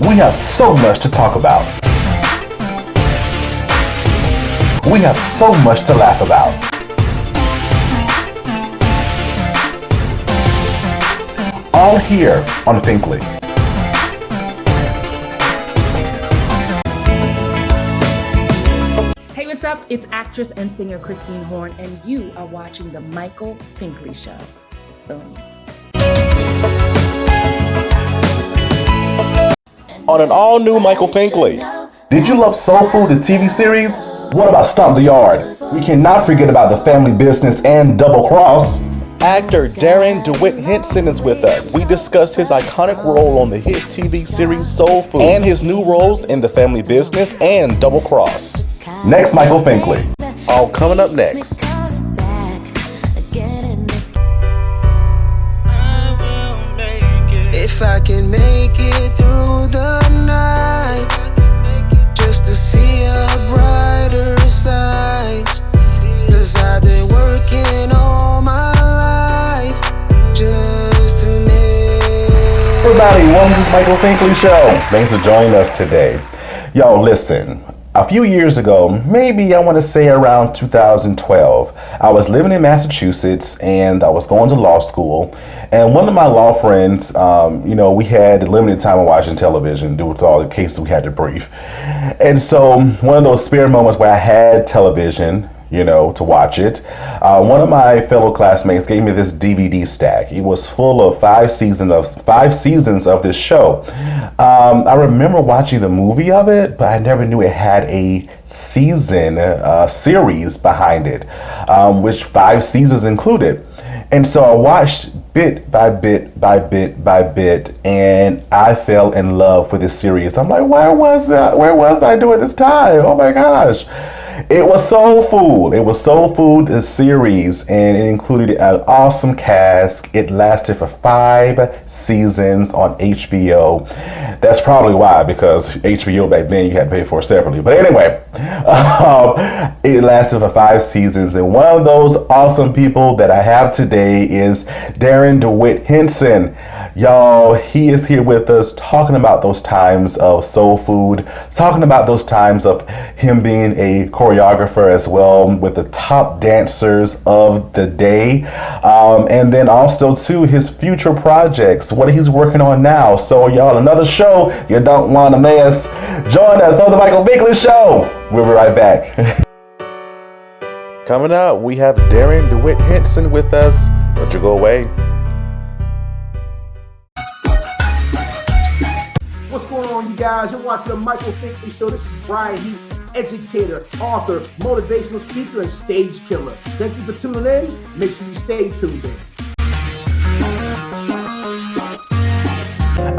We have so much to talk about. We have so much to laugh about. All here on Finkley. Hey, what's up? It's actress and singer Christine Horn, and you are watching The Michael Finkley Show. Boom. On an all-new Michael Finkley. Did you love Soul Food, the TV series? What about Stomp the Yard? We cannot forget about The Family Business and Double Cross. Actor Darrin Dewitt Henson is with us. We discuss his iconic role on the hit TV series Soul Food and his new roles in The Family Business and Double Cross. Next, Michael Finkley. All coming up next. If I can make it through the night, just to see a brighter side, 'cause I've been working all my life just to make. Everybody, welcome to the Michael Finkley Show. Thanks for joining us today. Yo, listen. A few years ago, maybe I want to say around 2012, I was living in Massachusetts and I was going to law school. And one of my law friends, we had limited time of watching television due to all the cases we had to brief. And so one of those spare moments where I had television, to watch it, one of my fellow classmates gave me this DVD stack. It was full of five seasons of this show. I remember watching the movie of it, but I never knew it had a series behind it, which 5 seasons included. And so I watched bit by bit by bit by bit, and I fell in love with this series. I'm like, where was I during this time? Oh my gosh. It was Soul Food. It was Soul Food, the series, and it included an awesome cast. It lasted for 5 seasons on HBO. That's probably why, because HBO back then you had to pay for it separately. But anyway, it lasted for 5 seasons, and one of those awesome people that I have today is Darrin Dewitt Henson. Y'all, he is here with us talking about those times of Soul Food, talking about those times of him being a choreographer as well with the top dancers of the day, and then also too his future projects, what he's working on now. So y'all, another show you don't want to miss. Join us on the Michael Finkley Show. We'll be right back. Coming up, we have Darrin Dewitt Henson with us. Don't you go away. What's going on, you guys? You're watching the Michael Finkley Show. This is Brian Heath, educator, author, motivational speaker, and stage killer. Thank you for tuning in. Make sure you stay tuned in.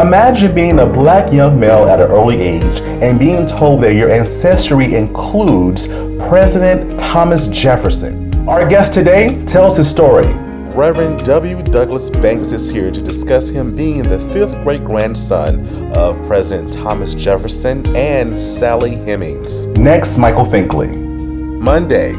Imagine being a black young male at an early age and being told that your ancestry includes President Thomas Jefferson. Our guest today tells his story. Reverend W. Douglas Banks is here to discuss him being the 5th great-grandson of President Thomas Jefferson and Sally Hemings. Next, Michael Finkley. Monday.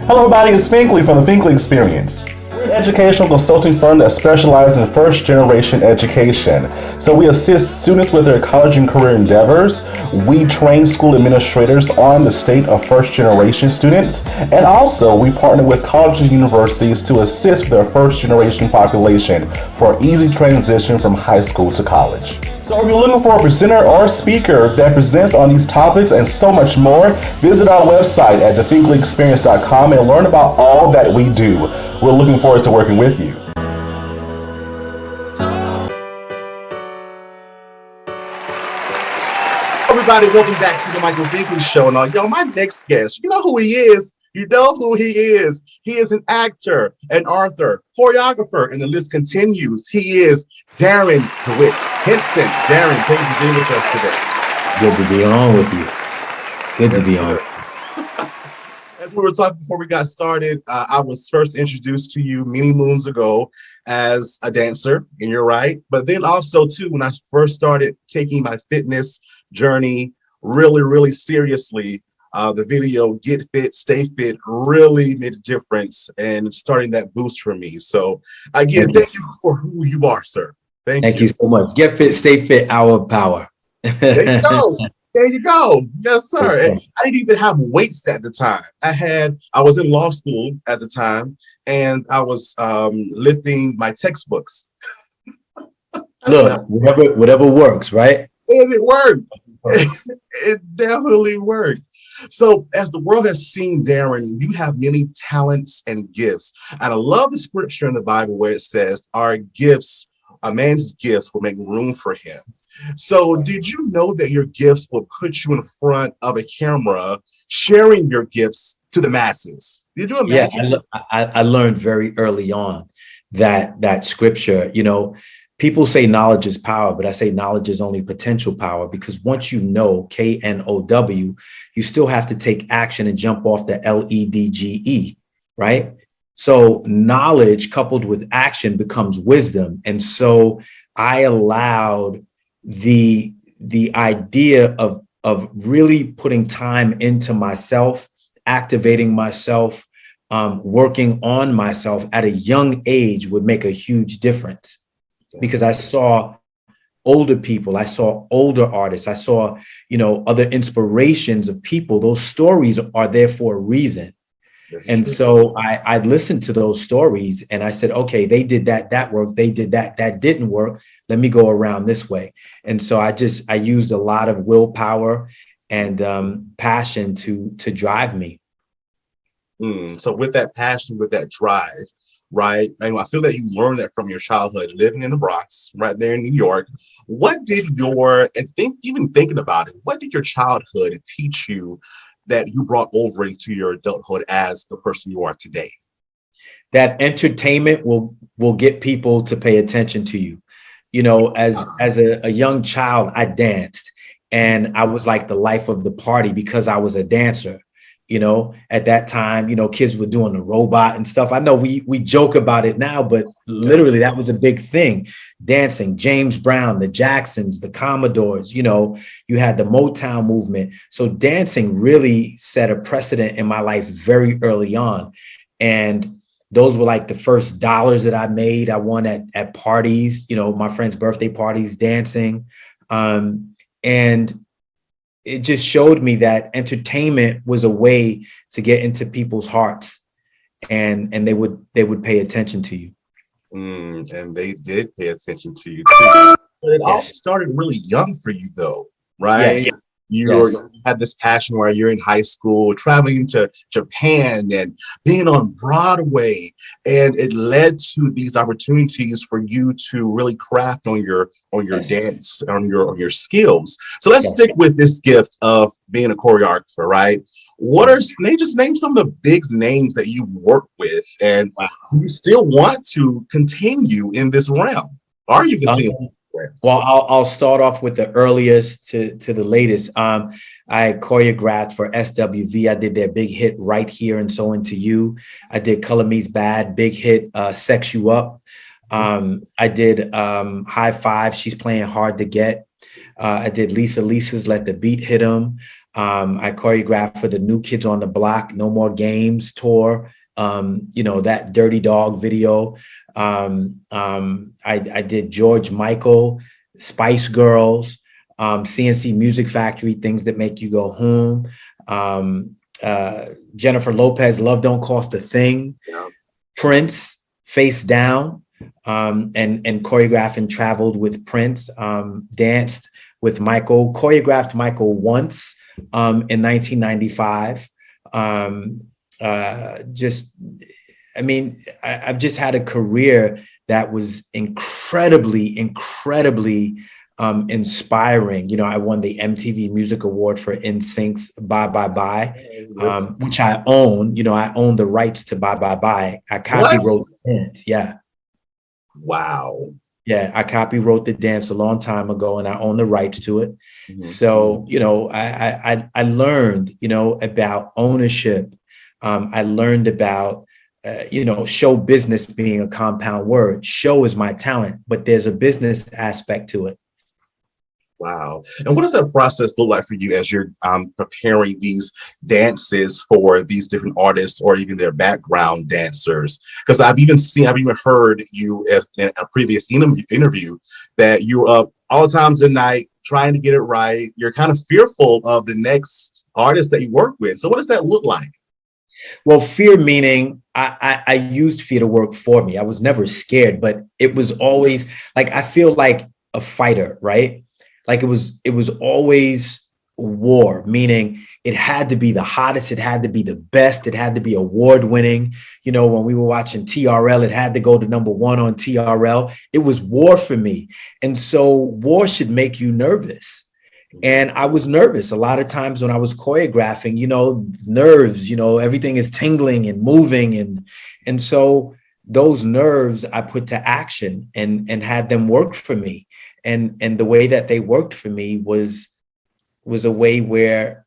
Hello everybody, it's Finkley from the Finkley Experience. We're an educational consulting firm that specializes in first-generation education. So we assist students with their college and career endeavors. We train school administrators on the state of first-generation students. And also, we partner with colleges and universities to assist their first-generation population for easy transition from high school to college. So if you're looking for a presenter or speaker that presents on these topics and so much more, visit our website at thefinkleyexperience.com and learn about all that we do. We're looking forward to working with you. Everybody, welcome back to the Michael Finkley Show. Now, my next guest, you know who he is. You know who he is. He is an actor, an author, choreographer, and the list continues. He is Darrin Dewitt Henson. Darrin, thanks for being with us today. Good to be on with you. Good to be on. As we were talking before we got started, I was first introduced to you many moons ago as a dancer, and you're right. But then also, too, when I first started taking my fitness journey really, really seriously, The video Get Fit, Stay Fit really made a difference and starting that boost for me. So again, thank you for who you are, sir. Thank you so much. Get fit, stay fit, hour of power. There you go. There you go. Yes, sir. And I didn't even have weights at the time. I was in law school at the time, and I was lifting my textbooks. Look, whatever works, right? And it worked. It definitely worked. So as the world has seen, Darrin, you have many talents and gifts. And I love the scripture in the Bible where it says, our gifts, a man's gifts will make room for him. So did you know that your gifts will put you in front of a camera, sharing your gifts to the masses? Did you imagine? Yeah, I learned very early on that scripture, people say knowledge is power, but I say knowledge is only potential power, because once you know, KNOW, you still have to take action and jump off the LEDGE, right? So knowledge coupled with action becomes wisdom. And so I allowed the idea of really putting time into myself, activating myself, working on myself at a young age would make a huge difference. Because I saw older people, I saw older artists, I saw, other inspirations of people. Those stories are there for a reason. And so I listened to those stories and I said, okay, they did that worked. They did that didn't work. Let me go around this way. And so I used a lot of willpower and passion to drive me. So with that passion, with that drive, right? And I feel that you learned that from your childhood, living in the Bronx, right there in New York. What did thinking about it, what did your childhood teach you that you brought over into your adulthood as the person you are today? That entertainment will get people to pay attention to you. As a young child, I danced and I was like the life of the party because I was a dancer. At that time, kids were doing the robot and stuff. I know we joke about it now, but literally that was a big thing. Dancing, James Brown, the Jacksons, the Commodores, you had the Motown movement. So dancing really set a precedent in my life very early on. And those were like the first dollars that I made. I won at parties, my friends' birthday parties, dancing. And it just showed me that entertainment was a way to get into people's hearts, and they would pay attention to you. And they did pay attention to you too. But it also started really young for you though, right? Yes. You had this passion where you're in high school, traveling to Japan and being on Broadway, and it led to these opportunities for you to really craft on your dance, on your skills. So let's stick with this gift of being a choreographer, right? Just name some of the big names that you've worked with, and you still want to continue in this realm? Are you continuing? Well, I'll start off with the earliest to the latest. I choreographed for SWV. I did their big hit Right Here and So Into You. I did Color Me's Bad, big hit Sex You Up. I did High Five, She's Playing Hard to Get. I did Lisa's Let the Beat Hit 'Em. I choreographed for the New Kids on the Block, No More Games tour. That Dirty Dog video. I did George Michael, Spice Girls, CNC Music Factory, Things That Make You Go Home. Jennifer Lopez, Love Don't Cost a Thing. Prince, Face Down, and choreographed and traveled with Prince. Danced with Michael, choreographed Michael once in 1995. I've just had a career that was incredibly inspiring. I won the MTV Music Award for NSYNC's Bye Bye Bye, which I own. I own the rights to Bye Bye Bye. I copywrote the dance. Yeah. Wow. Yeah, I copywrote the dance a long time ago, and I own the rights to it. So, I learned, about ownership. I learned about, show business being a compound word. Show is my talent, but there's a business aspect to it. Wow. And what does that process look like for you as you're preparing these dances for these different artists or even their background dancers? Because I've even heard you in a previous interview that you're up all times of the night trying to get it right. You're kind of fearful of the next artist that you work with. So what does that look like? Well, fear meaning I used fear to work for me. I was never scared, but it was always like, I feel like a fighter, right? Like it was always war, meaning it had to be the hottest, it had to be the best, it had to be award winning. You know, when we were watching TRL, it had to go to #1 on TRL. It was war for me. And so war should make you nervous. And I was nervous a lot of times when I was choreographing, you know, nerves, you know, everything is tingling and moving. And so those nerves I put to action and had them work for me. And the way that they worked for me was a way where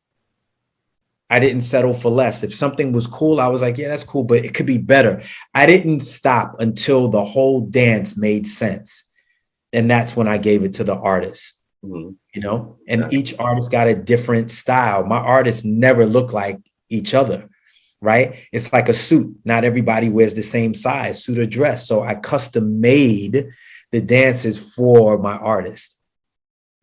I didn't settle for less. If something was cool, I was like, yeah, that's cool, but it could be better. I didn't stop until the whole dance made sense. And that's when I gave it to the artist, you know, and each artist got a different style. My artists never look like each other, right? It's like a suit. Not everybody wears the same size suit or dress. So I custom made the dances for my artist.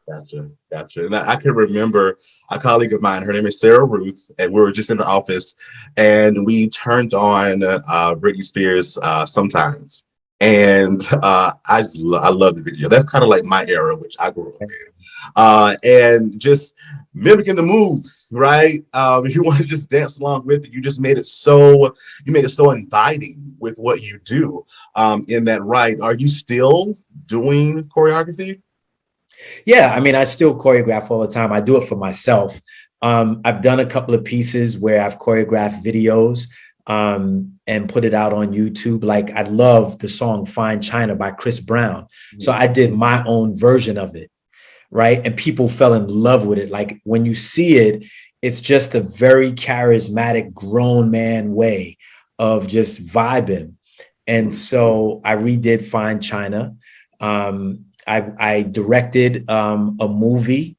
Gotcha. And I can remember a colleague of mine, her name is Sarah Ruth, and we were just in the office and we turned on Britney Spears Sometimes. And I love the video. That's kind of like my era, which I grew up in. And just mimicking the moves, right? If you want to just dance along with it, you made it so inviting with what you do in that right. Are you still doing choreography? Yeah, I mean, I still choreograph all the time. I do it for myself. I've done a couple of pieces where I've choreographed videos and put it out on YouTube. Like I love the song Fine China by Chris Brown. So I did my own version of it, right? And people fell in love with it. Like when you see it, it's just a very charismatic grown man way of just vibing. And so I redid Fine China. I directed a movie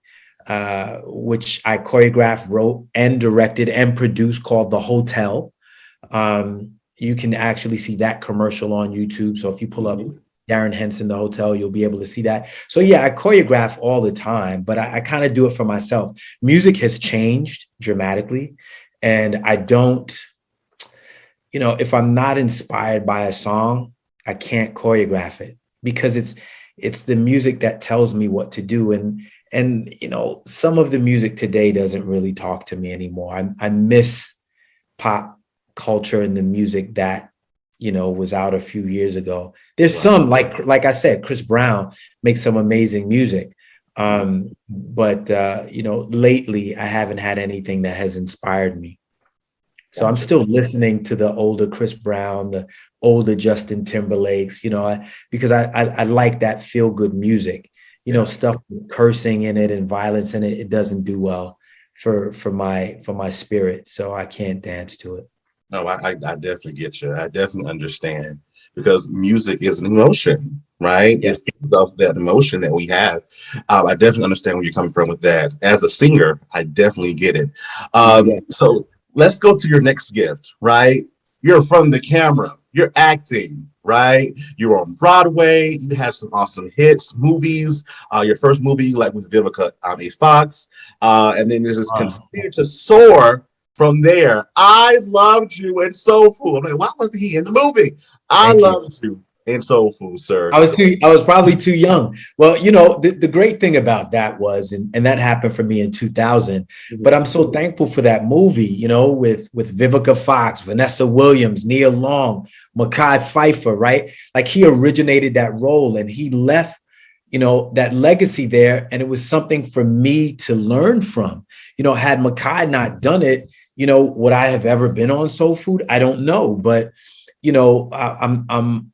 which I choreographed, wrote, and directed and produced called The Hotel. You can actually see that commercial on YouTube. So if you pull up Darrin Henson, The Hotel, you'll be able to see that. So yeah, I choreograph all the time, but I kind of do it for myself. Music has changed dramatically. And I don't, you know, if I'm not inspired by a song, I can't choreograph it because it's the music that tells me what to do. And you know, some of the music today doesn't really talk to me anymore. I miss pop culture and the music that, you know, was out a few years ago. There's some, like I said, Chris Brown makes some amazing music. But you know, lately I haven't had anything that has inspired me. So I'm still listening to the older Chris Brown, the older Justin Timberlakes, you know, because I like that feel good music, you know, stuff with cursing in it and violence in it. It doesn't do well for my spirit. So I can't dance to it. No, I definitely get you. I definitely understand because music is an emotion, right? Yeah. It feeds off that emotion that we have. I definitely understand where you're coming from with that. As a singer, I definitely get it. So let's go to your next gift, right? You're from the camera, you're acting, right? You're on Broadway, you have some awesome hits, movies, your first movie like with Vivica A. Fox, and then there's this continue to soar from there. I loved you in Soul Food. I'm like, why wasn't he in the movie? I loved you in Soul Food, sir. I was probably too young. Well, you know, the great thing about that was, and that happened for me in 2000, but I'm so thankful for that movie, you know, with Vivica Fox, Vanessa Williams, Nia Long, Mekhi Phifer, right? Like he originated that role and he left, you know, that legacy there. And it was something for me to learn from. You know, had Mekhi not done it, you know, would I have ever been on Soul Food? I don't know. But, you know, I'm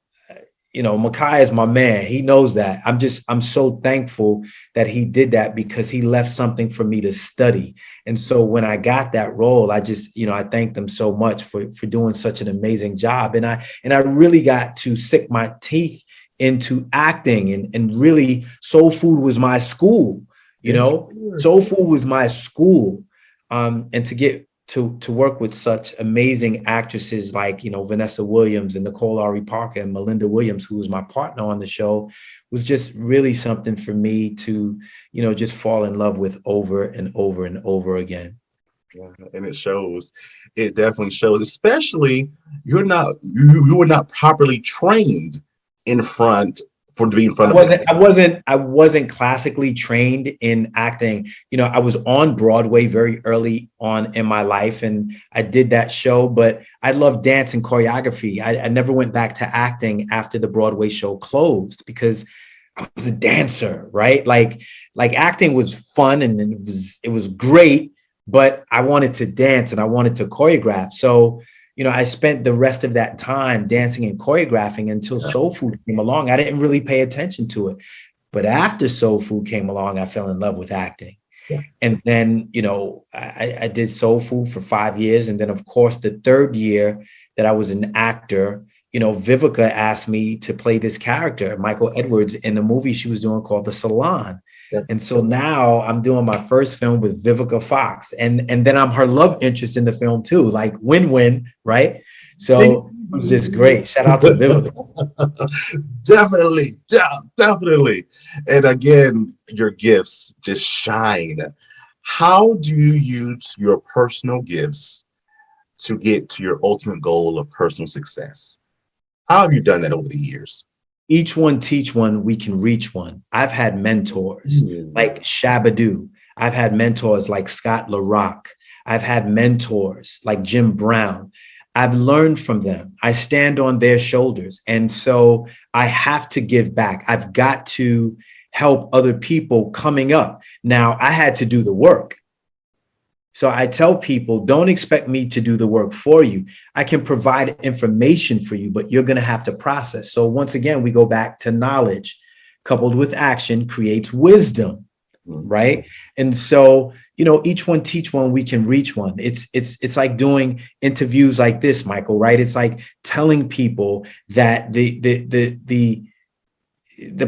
you know, Mekhi is my man. He knows that. I'm so thankful that he did that because he left something for me to study. And so when I got that role, I just, you know, I thank them so much for doing such an amazing job. And I really got to sink my teeth into acting and really Soul Food was my school. You know, Soul Food was my school. And to get to work with such amazing actresses like, you know, Vanessa Williams and Nicole Ari Parker and Melinda Williams, who was my partner on the show, was just really something for me to, you know, just fall in love with over and over and over again. Yeah, and it shows. It definitely shows. Especially, you were not properly trained in front for to be in front of. I wasn't classically trained in acting. You know, I was on Broadway very early on in my life, and I did that show. But I love dance and choreography. I never went back to acting after the Broadway show closed because I was a dancer, right? Like acting was fun and it was great. But I wanted to dance and I wanted to choreograph. So, you know, I spent the rest of that time dancing and choreographing until Soul Food came along. I didn't really pay attention to it. But after Soul Food came along, I fell in love with acting. Yeah. And then, you know, I did Soul Food for 5 years. And then, of course, the third year that I was an actor, you know, Vivica asked me to play this character, Michael Edwards, in a movie she was doing called The Salon. Yeah. And so now I'm doing my first film with Vivica Fox. And then I'm her love interest in the film too, like win-win, right? So it was just great. Shout out to Vivica. Definitely. Yeah, definitely. And again, your gifts just shine. How do you use your personal gifts to get to your ultimate goal of personal success? How have you done that over the years? Each one teach one, we can reach one. I've had mentors like Shabadoo. I've had mentors like Scott LaRock. I've had mentors like Jim Brown. I've learned from them. I stand on their shoulders. And so I have to give back. I've got to help other people coming up. Now, I had to do the work. So I tell people, don't expect me to do the work for you. I can provide information for you, but you're going to have to process. So once again, we go back to knowledge coupled with action creates wisdom, right? And so, you know, each one teach one, we can reach one. It's like doing interviews like this, Michael, right? It's like telling people that the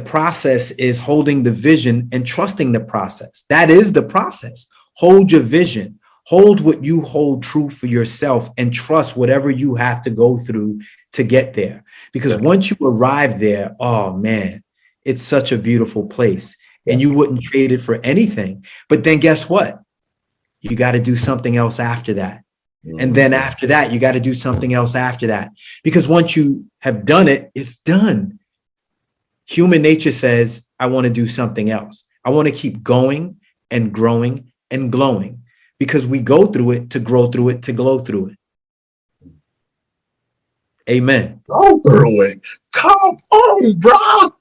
process is holding the vision and trusting the process. That is the process. Hold your vision. Hold what you hold true for yourself and trust whatever you have to go through to get there. Because once you arrive there, oh man, it's such a beautiful place and you wouldn't trade it for anything. But then guess what? You got to do something else after that. And then after that, you got to do something else after that. Because once you have done it, it's done. Human nature says, I want to do something else. I want to keep going and growing and glowing. Because we go through it to grow through it, to glow through it. Amen. Go through it. Come on, bro.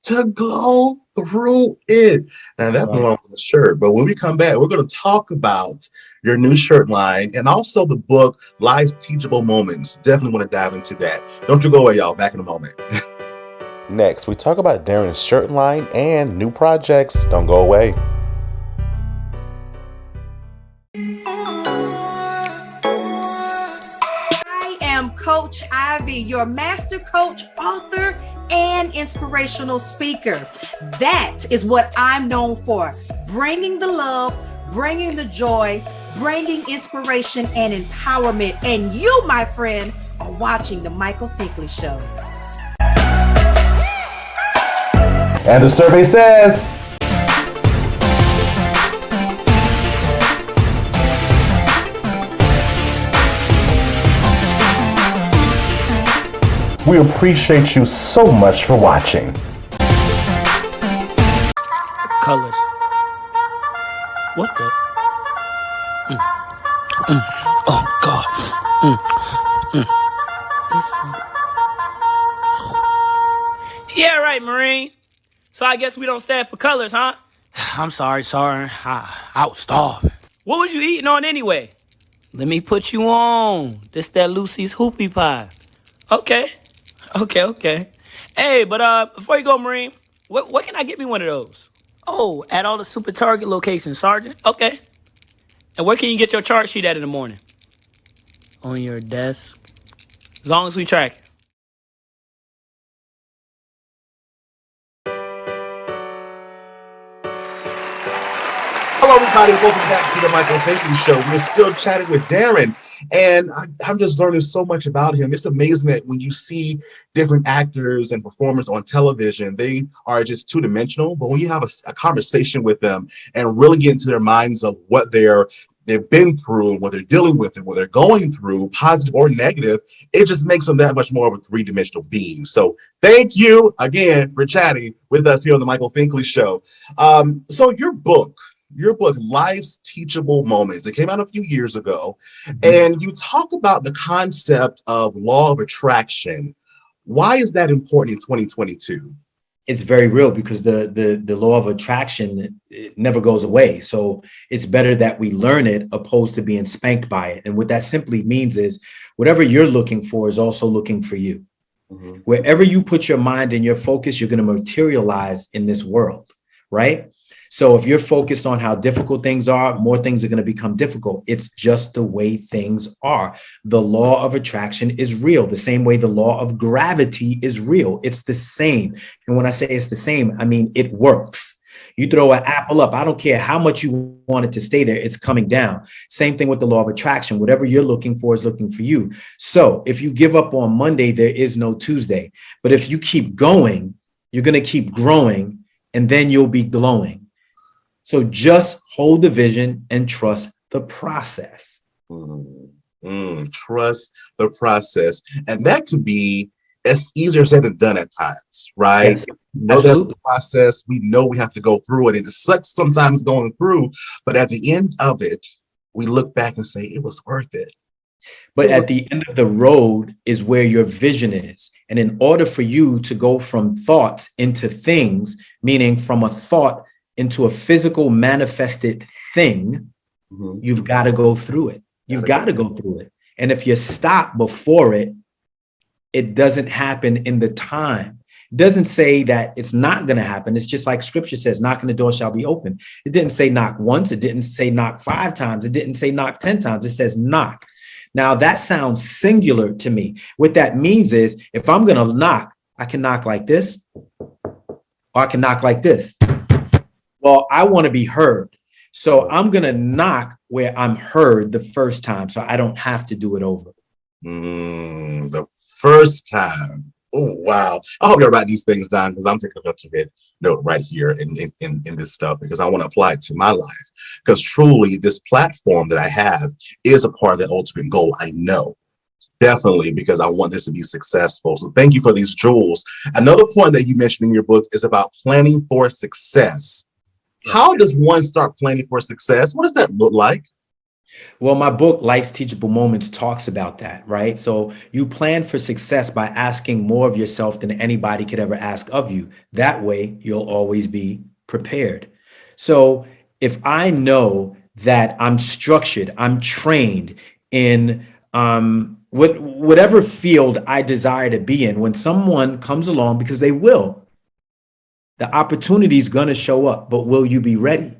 To glow through it. Now that belongs on the shirt. But when we come back, we're going to talk about your new shirt line and also the book, Life's Teachable Moments. Definitely want to dive into that. Don't you go away, y'all. Back in a moment. Next, we talk about Darrin's shirt line and new projects. Don't go away. I am Coach Ivy, your master coach, author, and inspirational speaker. That is what I'm known for. Bringing the love, bringing the joy, bringing inspiration and empowerment. And you, my friend, are watching The Michael Finkley Show. And the survey says... We appreciate you so much for watching. Colors. What the? Oh, God. This one. Yeah, right, Marine. So I guess we don't stand for colors, huh? I'm sorry. I was starving. What was you eating on anyway? Let me put you on. This that Lucy's hoopie pie. Okay. Hey, but before you go, Marine, what can I get me one of those? Oh, at all the Super Target locations, Sergeant. Okay. And where can you get your chart sheet at in the morning? On your desk. As long as we track it. everybody, welcome back to the Michael Finkley Show. We're still chatting with Darrin, and I'm just learning so much about him. It's amazing that when you see different actors and performers on television, they are just two-dimensional, but when you have a conversation with them and really get into their minds of what they've been through and what they're dealing with and what they're going through, positive or negative, it just makes them that much more of a three-dimensional being. So thank you again for chatting with us here on the Michael Finkley Show. So your book, Life's Teachable Moments, it came out a few years ago, and you talk about the concept of law of attraction. Why is that important in 2022? It's very real because the law of attraction, it never goes away. So it's better that we learn it opposed to being spanked by it. And what that simply means is whatever you're looking for is also looking for you. Mm-hmm. Wherever you put your mind and your focus, you're going to materialize in this world, right? So if you're focused on how difficult things are, more things are going to become difficult. It's just the way things are. The law of attraction is real, the same way the law of gravity is real. It's the same. And when I say it's the same, I mean, it works. You throw an apple up, I don't care how much you want it to stay there, it's coming down. Same thing with the law of attraction. Whatever you're looking for is looking for you. So if you give up on Monday, there is no Tuesday. But if you keep going, you're going to keep growing, and then you'll be glowing. So just hold the vision and trust the process. Trust the process. And that could be as easier said than done at times, right? Yes, know that the process, we know we have to go through it. And it sucks sometimes going through, but at the end of it, we look back and say, it was worth it. But at the end of the road is where your vision is. And in order for you to go from thoughts into things, meaning from a thought into a physical manifested thing, you've got to go through it. You've got to go through it. And if you stop before it, it doesn't happen in the time. It doesn't say that it's not going to happen. It's just like scripture says, knock and the door shall be open. It didn't say knock once. It didn't say knock 5 times. It didn't say knock 10 times. It says knock. Now that sounds singular to me. What that means is if I'm going to knock, I can knock like this, or I can knock like this. Well, I want to be heard. So I'm going to knock where I'm heard the first time, so I don't have to do it over. The first time. Oh, wow. I hope you write these things down because I'm taking a mental note right here in this stuff because I want to apply it to my life. Because truly, this platform that I have is a part of the ultimate goal. I know. Definitely, because I want this to be successful. So thank you for these jewels. Another point that you mentioned in your book is about planning for success. How does one start planning for success? What does that look like? Well, my book, Life's Teachable Moments, talks about that, right? So you plan for success by asking more of yourself than anybody could ever ask of you. That way, you'll always be prepared. So if I know that I'm structured, I'm trained in whatever field I desire to be in, when someone comes along, because they will, the opportunity is going to show up, but will you be ready?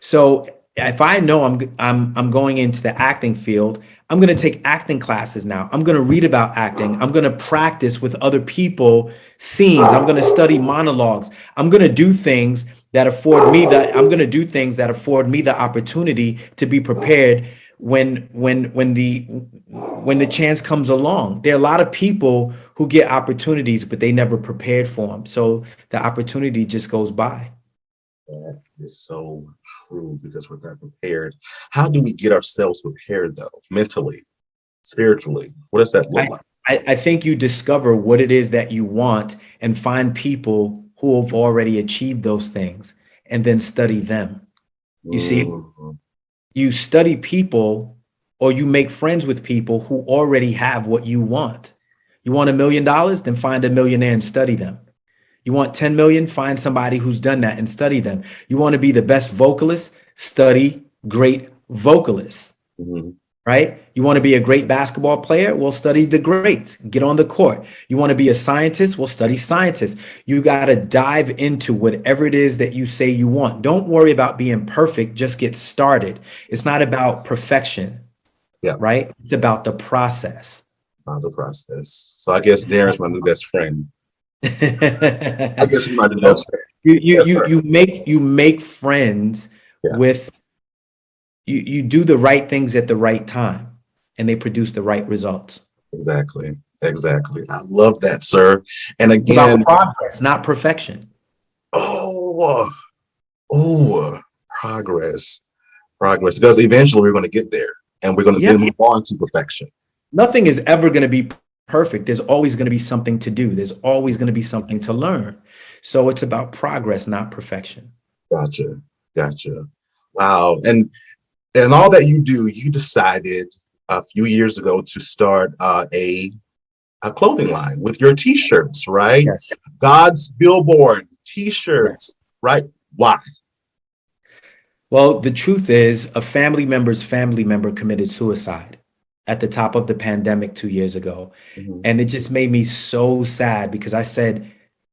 So if I know I'm going into the acting field, I'm going to take acting classes now. I'm going to read about acting. I'm going to practice with other people scenes. I'm going to study monologues. I'm going to do things that afford me the opportunity to be prepared when the chance comes along. There are a lot of people who get opportunities, but they never prepared for them. So the opportunity just goes by. That is so true because we're not prepared. How do we get ourselves prepared though? Mentally, spiritually? What does that look like? I think you discover what it is that you want and find people who have already achieved those things and then study them. You see, you study people or you make friends with people who already have what you want. You want $1 million? Then find a millionaire and study them. You want 10 million? Find somebody who's done that and study them. You want to be the best vocalist? Study great vocalists, right? You want to be a great basketball player? Well, study the greats. Get on the court. You want to be a scientist? Well, study scientists. You got to dive into whatever it is that you say you want. Don't worry about being perfect. Just get started. It's not about perfection, right? It's about the process. About the process. So I guess Darrin's my new best friend. I guess you might be best friend. You make friends with you do the right things at the right time, and they produce the right results. Exactly. Exactly. I love that, sir. And It's about again, progress, not perfection. oh, progress, progress. Because eventually we're going to get there, and we're going to Yeah. then move on to perfection. Nothing is ever going to be perfect. There's always going to be something to do. There's always going to be something to learn. So it's about progress, not perfection. Gotcha. Gotcha. Wow. And all that you do, you decided a few years ago to start a clothing line with your t-shirts, right? Yes. God's Billboard t-shirts, right? Why? Well, the truth is, a family member committed suicide at the top of the pandemic 2 years ago. Mhm. And it just made me so sad, because I said,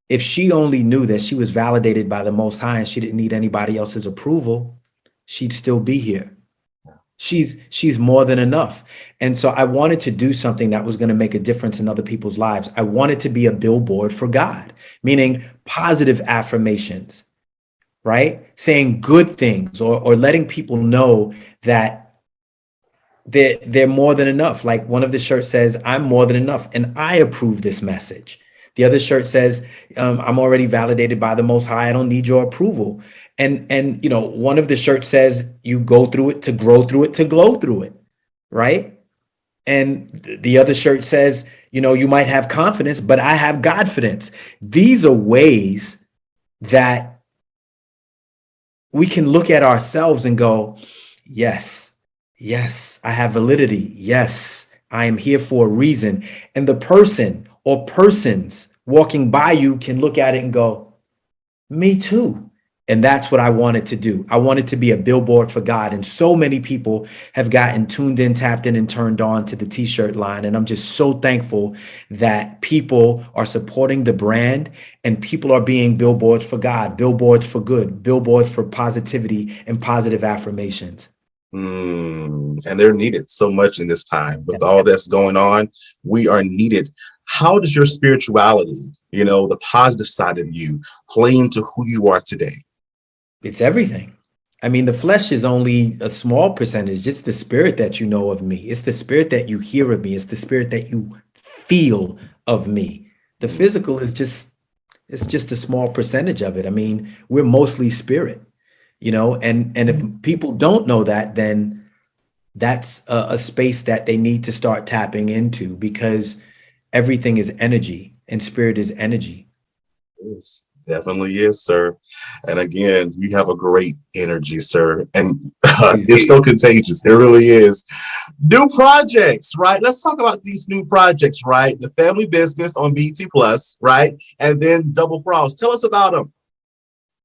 if she only knew that she was validated by the Most High and she didn't need anybody else's approval, she'd still be here. She's more than enough. And so I wanted to do something that was going to make a difference in other people's lives. I wanted to be a billboard for God, meaning positive affirmations, right? Saying good things, or letting people know that they're more than enough. Like one of the shirts says, I'm more than enough, and I approve this message. The other shirt says, I'm already validated by the Most High. I don't need your approval. And you know, one of the shirts says, you go through it to grow through it to glow through it, right? And the other shirt says, you know, you might have confidence, but I have Godfidence. These are ways that we can look at ourselves and go, yes, I have validity. Yes, I am here for a reason. And the person or persons walking by you can look at it and go, me too. And that's what I wanted to do. I wanted to be a billboard for God. And so many people have gotten tuned in, tapped in, and turned on to the t-shirt line. And I'm just so thankful that people are supporting the brand, and people are being billboards for God, billboards for good, billboards for positivity and positive affirmations. And they're needed so much in this time with all that's going on. We are needed. How does your spirituality, you know, the positive side of you, play into who you are today? It's everything. I mean, the flesh is only a small percentage. It's the spirit that you know of me. It's the spirit that you hear of me. It's the spirit that you feel of me. The physical is just a small percentage of it. I mean, we're mostly spirit, you know, and if people don't know that, then that's a space that they need to start tapping into, because everything is energy and spirit is energy. Yes, definitely is, sir. And again, you have a great energy, sir. And it's so contagious. It really is. New projects, right? Let's talk about these new projects, right? The Family Business on BET Plus, right? And then Double Cross. Tell us about them.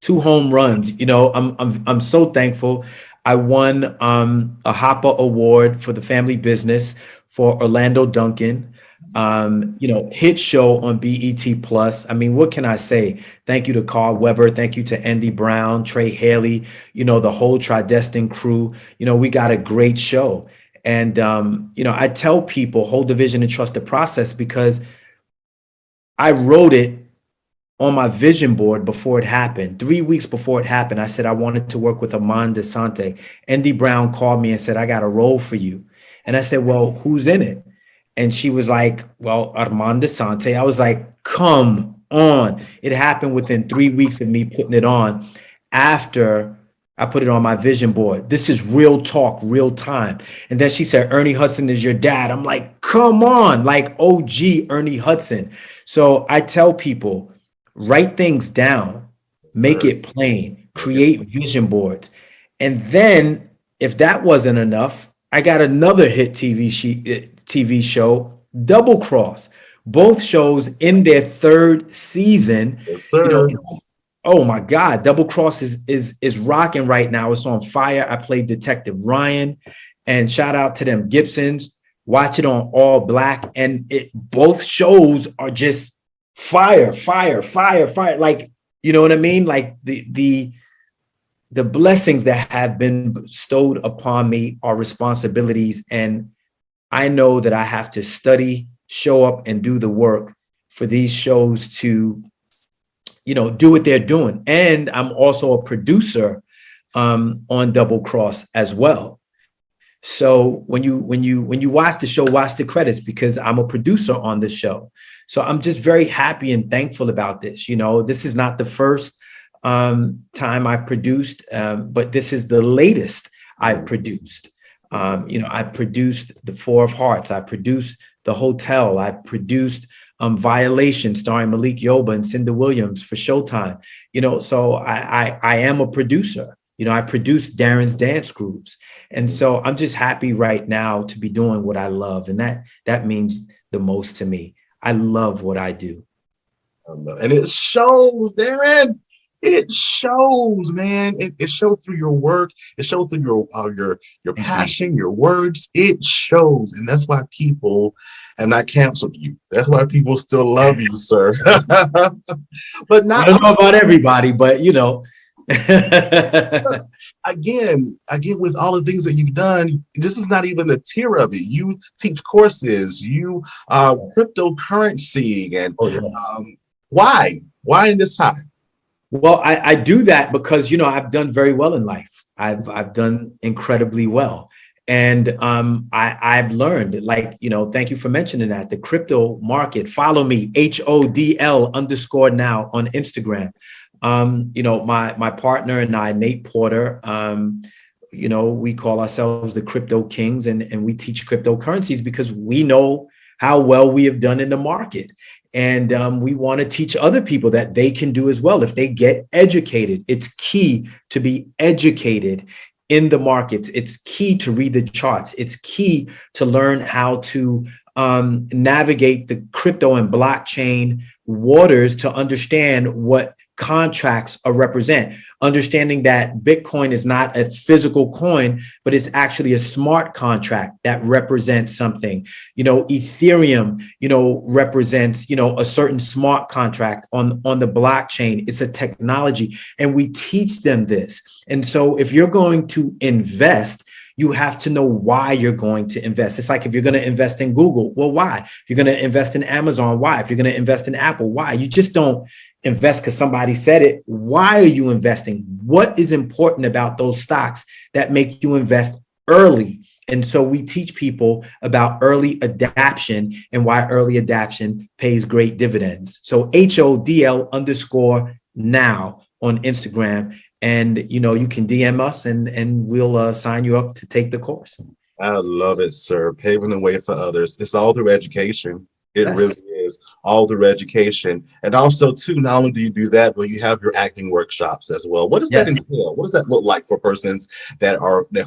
2 home runs. You know, I'm so thankful. I won a Hopper Award for the Family Business for Orlando Duncan. You know, hit show on BET Plus. I mean, what can I say? Thank you to Carl Weber. Thank you to Andy Brown, Trey Haley, you know, the whole Tridestin crew. You know, we got a great show. And, you know, I tell people, hold the vision and trust the process, because I wrote it on my vision board before it happened. 3 weeks before it happened, I said I wanted to work with Armand Desante. Andy Brown called me and said, I got a role for you. And I said, well, who's in it? And she was like, well, Armand Desante. I was like, come on. It happened within 3 weeks of me putting it on, after I put it on my vision board. This is real talk, real time. And then she said, Ernie Hudson is your dad. I'm like, come on, like OG Ernie Hudson. So I tell people, write things down, make it plain, create vision boards. And then if that wasn't enough, I got another hit TV show, Double Cross. Both shows in their 3rd season. Yes, sir. You know, oh my God, Double Cross is rocking right now. It's on fire. I played Detective Ryan, and shout out to them Gibsons. Watch it on All Black, and both shows are just fire. Like, you know what I mean? Like the blessings that have been bestowed upon me are responsibilities, and I know that I have to study, show up, and do the work for these shows to, you know, do what they're doing. And I'm also a producer on Double Cross as well. So when you watch the show, watch the credits, because I'm a producer on the show. So I'm just very happy and thankful about this. You know, this is not the first time I produced, but this is the latest I've produced. You know, I produced The Four of Hearts. I produced The Hotel. I produced Violation, starring Malik Yoba and Cinda Williams for Showtime. You know, so I am a producer. You know, I produced Darrin's dance groups. And so I'm just happy right now to be doing what I love. And that means the most to me. I love what I do. And it shows, Darrin. It shows, man. It shows through your work. It shows through your passion, your words. It shows. And that's why people have not canceled you. That's why people still love you, sir. But not, I don't know about everybody, but you know. again, with all the things that you've done, this is not even a tier of it. You teach courses, you cryptocurrency, and why in this time? Well, I do that because, you know, I've done very well in life. I've done incredibly well. And I've learned, like, you know, thank you for mentioning that, the crypto market. Follow me, HODL_now on Instagram. You know, my partner and I, Nate Porter, you know, we call ourselves the Crypto Kings, and we teach cryptocurrencies because we know how well we have done in the market. And we want to teach other people that they can do as well if they get educated. It's key to be educated in the markets. It's key to read the charts. It's key to learn how to navigate the crypto and blockchain waters to understand what contracts represent, understanding that Bitcoin is not a physical coin, but it's actually a smart contract that represents something. You know, Ethereum, you know, represents, you know, a certain smart contract on the blockchain. It's a technology, and we teach them this. And so if you're going to invest, you have to know why you're going to invest. It's like if you're going to invest in Google, well, why? If you're going to invest in Amazon, why? If you're going to invest in Apple, why? You just don't invest because somebody said it. Why are you investing? What is important about those stocks that make you invest early? And so we teach people about early adaption and why early adaption pays great dividends. So HODL_now on Instagram. And, you know, you can DM us and we'll sign you up to take the course. I love it, sir. Paving the way for others. It's all through education. It really is all through education. And also, too, not only do you do that, but you have your acting workshops as well. What does that entail? What does that look like for persons that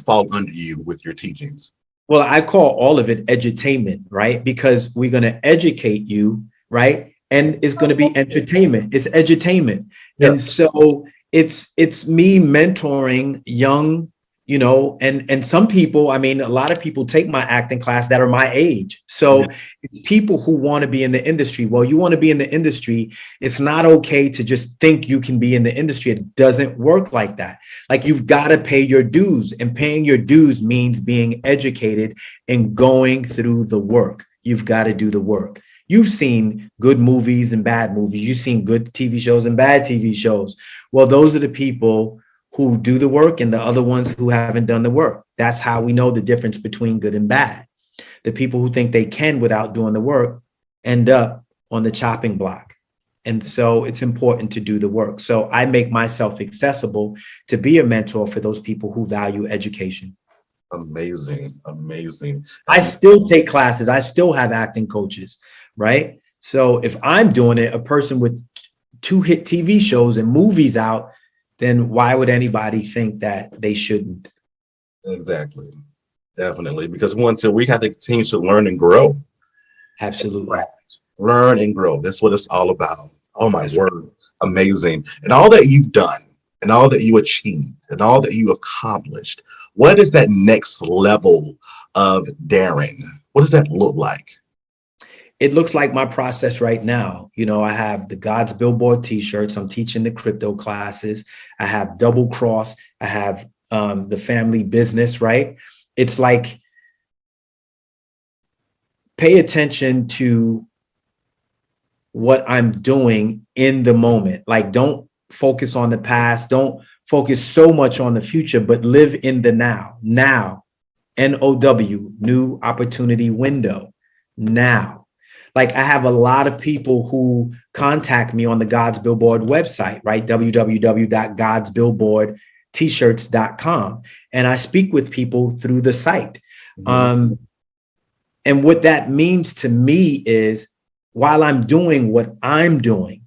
fall under you with your teachings? Well, I call all of it edutainment, right? Because we're going to educate you, right? And it's going to be entertainment. It's edutainment. Yep. And so it's me mentoring young, you know, and some people, I mean, a lot of people take my acting class that are my age. So it's people who want to be in the industry. Well, you want to be in the industry. It's not okay to just think you can be in the industry. It doesn't work like that. Like, you've got to pay your dues, and paying your dues means being educated and going through the work. You've got to do the work. You've seen good movies and bad movies. You've seen good TV shows and bad TV shows. Well, those are the people who do the work and the other ones who haven't done the work. That's how we know the difference between good and bad. The people who think they can without doing the work end up on the chopping block. And so it's important to do the work. So I make myself accessible to be a mentor for those people who value education. Amazing, amazing. I still take classes. I still have acting coaches, right? So if I'm doing it, a person with 2 hit TV shows and movies out, then why would anybody think that they shouldn't? Exactly. Definitely. Because we have to continue to learn and grow. Absolutely. Learn and grow. That's what it's all about. Oh, my word. Amazing. And all that you've done, and all that you achieved, and all that you accomplished, what is that next level of Darrin? What does that look like? It looks like my process right now. You know, I have the God's Billboard t-shirts. I'm teaching the crypto classes. I have Double Cross. I have the family business, right? It's like, pay attention to what I'm doing in the moment. Like, don't focus on the past. Don't focus so much on the future, but live in the now. Now, NOW, new opportunity window, now. Like I have a lot of people who contact me on the God's Billboard website, right? www.godsbillboardtshirts.com. And I speak with people through the site. And what that means to me is while I'm doing what I'm doing,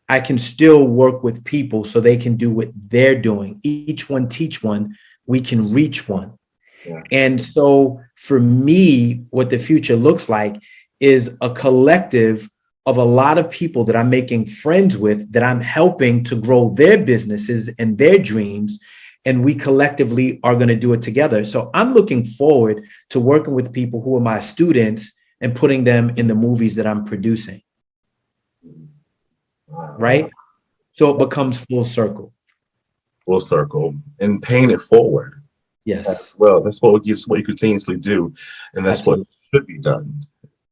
I can still work with people so they can do what they're doing. Each one teach one, we can reach one. Yeah. And so for me, what the future looks like is a collective of a lot of people that I'm making friends with, that I'm helping to grow their businesses and their dreams. And we collectively are going to do it together. So I'm looking forward to working with people who are my students and putting them in the movies that I'm producing. Right? So it becomes full circle. Full circle and paying it forward. Yes. Well, that's what you continuously do. And that's what should be done.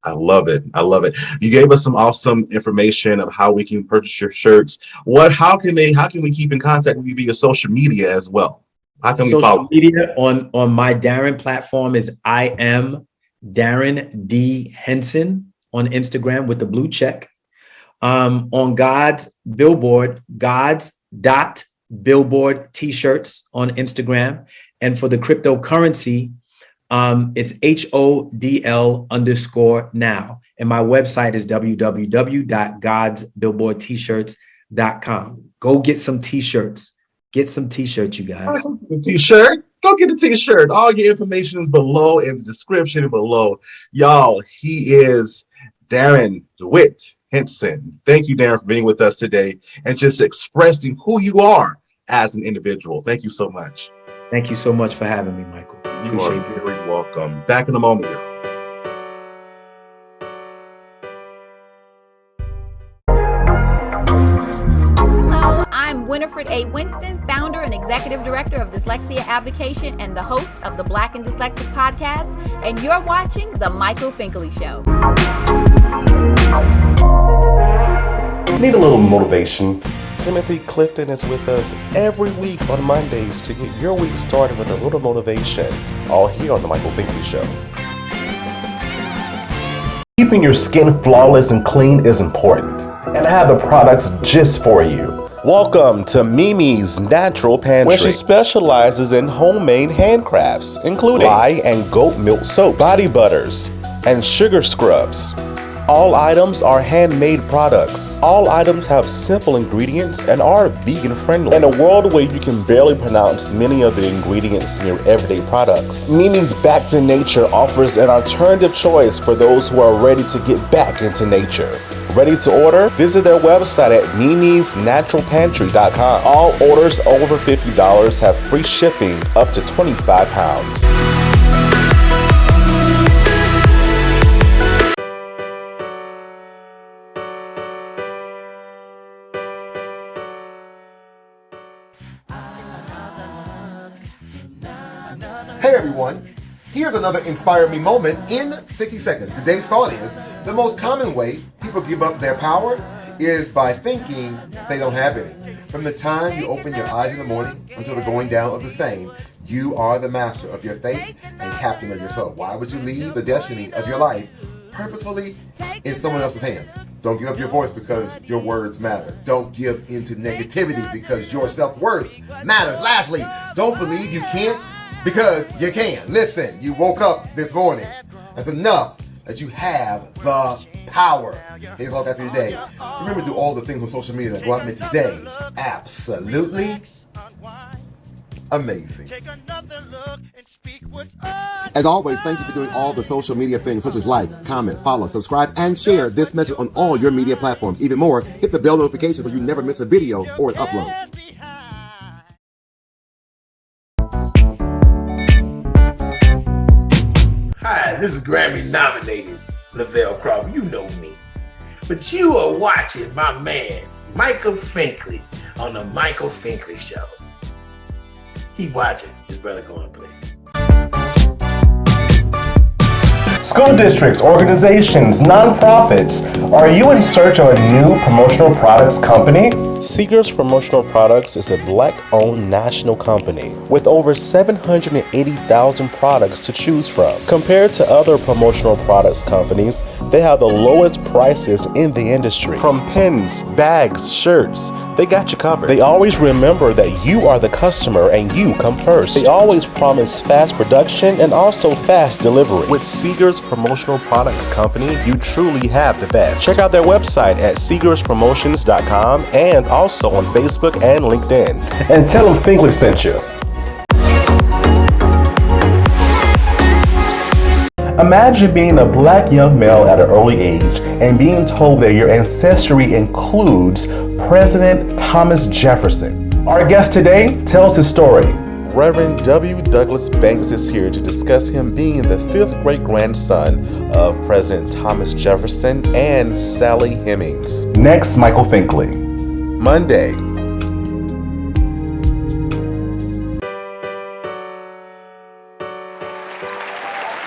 I love it. I love it. You gave us some awesome information of how we can purchase your shirts. How can we keep in contact with you via social media as well? How can we follow? Social media on my Darrin platform is I am Darrin D Henson on Instagram with the blue check. On God's Billboard, God's.Billboard t-shirts on Instagram. And for the cryptocurrency, it's HODL_now. And my website is www.godsbillboardtshirts.com. Go get some t-shirts. Get some t-shirts, you guys. T-shirt. Go get a t-shirt. All your information is below in the description below. Y'all, he is Darrin Dewitt Henson. Thank you, Darrin, for being with us today and just expressing who you are as an individual. Thank you so much. Thank you so much for having me, Michael. You are very welcome. Back in a moment, y'all. Hello, I'm Winifred A. Winston, founder and executive director of Dyslexia Advocation and the host of the Black and Dyslexic podcast, and you're watching The Michael Finkley Show. Need a little motivation? Timothy Clifton is with us every week on Mondays to get your week started with a little motivation, all here on The Michael Finkley Show. Keeping your skin flawless and clean is important, and I have the products just for you. Welcome to Mimi's Natural Pantry, where she specializes in homemade handcrafts, including rye and goat milk soaps, body butters, and sugar scrubs. All items are handmade products. All items have simple ingredients and are vegan friendly. In a world where you can barely pronounce many of the ingredients in your everyday products, Mimi's Back to Nature offers an alternative choice for those who are ready to get back into nature. Ready to order? Visit their website at mimisnaturalpantry.com. All orders over $50 have free shipping up to 25 pounds. Hey everyone, here's another Inspire Me moment in 60 seconds. Today's thought is, the most common way people give up their power is by thinking they don't have any. From the time you open your eyes in the morning until the going down of the same, you are the master of your fate and captain of your soul. Why would you leave the destiny of your life purposefully in someone else's hands? Don't give up your voice because your words matter. Don't give into negativity because your self-worth matters. Lastly, don't believe you can't because you can. Listen, you woke up this morning. That's enough that you have the power. Here's all that for your day. Remember to do all the things on social media that go out and make today absolutely amazing. As always, thank you for doing all the social media things such as like, comment, follow, subscribe, and share this message on all your media platforms. Even more, hit the bell notification so you never miss a video or an upload. Hi, this is Grammy-nominated Lavelle Crawford. You know me. But you are watching my man, Michael Finkley, on The Michael Finkley Show. Keep watching. His brother going, please. School districts, organizations, nonprofits, are you in search of a new promotional products company? Seegers Promotional Products is a Black-owned national company with over 780,000 products to choose from. Compared to other promotional products companies, they have the lowest prices in the industry. From pins, bags, shirts, they got you covered. They always remember that you are the customer and you come first. They always promise fast production and also fast delivery. With Seegers Promotional Products Company, you truly have the best. Check out their website at seegerspromotions.com and also on Facebook and LinkedIn. And tell them Finkley sent you. Imagine being a Black young male at an early age and being told that your ancestry includes President Thomas Jefferson. Our guest today tells his story. Reverend W. Douglas Banks is here to discuss him being the 5th great-grandson of President Thomas Jefferson and Sally Hemings. Next, Michael Finkley. Monday.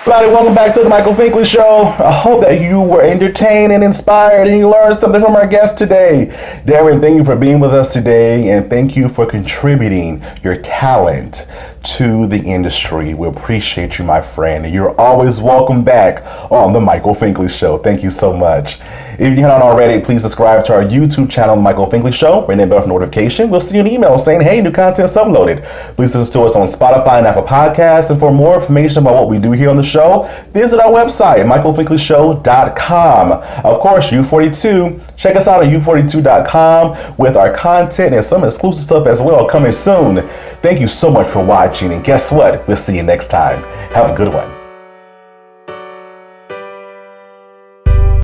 Everybody, welcome back to the Michael Finkley Show. I hope that you were entertained and inspired and you learned something from our guest today. Darrin, thank you for being with us today and thank you for contributing your talent to the industry. We appreciate you, my friend. You're always welcome back on the Michael Finkley Show. Thank you so much. If you haven't already, please subscribe to our YouTube channel, Michael Finkley Show. Ring that bell for notification. We'll see you an email saying, hey, new content's uploaded. Please listen to us on Spotify and Apple Podcasts. And for more information about what we do here on the show, visit our website, michaelfinkleyshow.com. Of course, U42. Check us out at U42.com with our content and some exclusive stuff as well coming soon. Thank you so much for watching. And guess what? We'll see you next time. Have a good one.